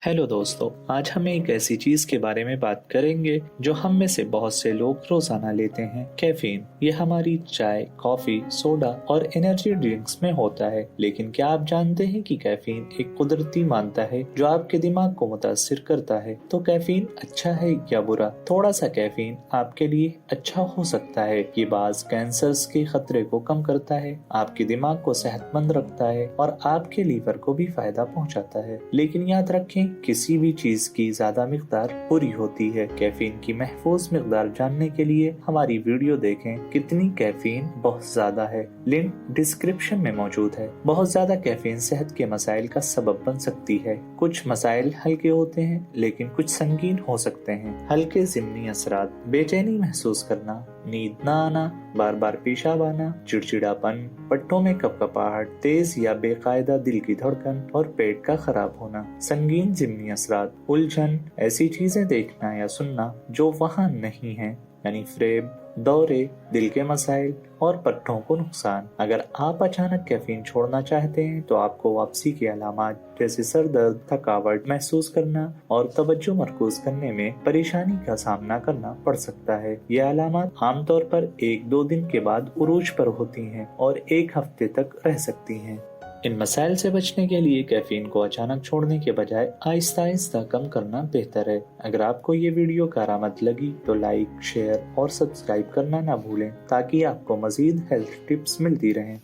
Hello दोस्तों, आज हम एक ऐसी चीज के बारे में बात करेंगे जो हम में से बहुत से लोग रोजाना लेते हैं, कैफीन। ये हमारी चाय, कॉफी, सोडा और एनर्जी ड्रिंक्स में होता है। लेकिन क्या आप जानते हैं कि कैफीन एक कुदरती मादा है जो आपके दिमाग को मुतासिर करता है। तो कैफीन अच्छा है या बुरा? थोड़ा सा कैफीन आपके लिए अच्छा हो सकता है। ये बाज कैंसर्स के खतरे को कम करता है, आपके दिमाग को सेहतमंद रखता है और आपके लीवर को भी फायदा पहुंचाता है। लेकिन याद रखें, किसी भी चीज की ज्यादा मिकदार बुरी होती है। कैफीन की महफूज मिकदार जानने के लिए हमारी वीडियो देखें, कितनी कैफीन बहुत ज्यादा है। लिंक डिस्क्रिप्शन में मौजूद है। बहुत ज्यादा कैफीन सेहत के मसाइल का सबब बन सकती है। कुछ मसाइल हल्के होते हैं लेकिन कुछ संगीन हो सकते हैं। हल्के ज़िमनी असरात: बेचैनी महसूस करना, नींद न आना, बार बार पेशाब आना, चिड़चिड़ापन, पट्टों में कपकपाहट, तेज या बेकायदा दिल की धड़कन और पेट का खराब होना। संगीन ज़िमनी असरात: उलझन, ऐसी चीजें देखना या सुनना जो वहाँ नहीं है, यानी फ्रेब, दौरे, दिल के मसाइल और पट्टों को नुकसान। अगर आप अचानक कैफीन छोड़ना चाहते हैं तो आपको वापसी की अलामात जैसे सर दर्द, थकावट महसूस करना और तवज्जो मरकूज करने में परेशानी का सामना करना पड़ सकता है। ये अलामात आमतौर पर 1-2 दिन के बाद उरूज पर होती हैं और 1 हफ्ते तक रह सकती हैं। इन मसाइल से बचने के लिए कैफीन को अचानक छोड़ने के बजाय आहिस्ता आहिस्ता कम करना बेहतर है। अगर आपको ये वीडियो कारआमद लगी तो लाइक, शेयर और सब्सक्राइब करना ना भूलें ताकि आपको मजीद हेल्थ टिप्स मिलती रहें।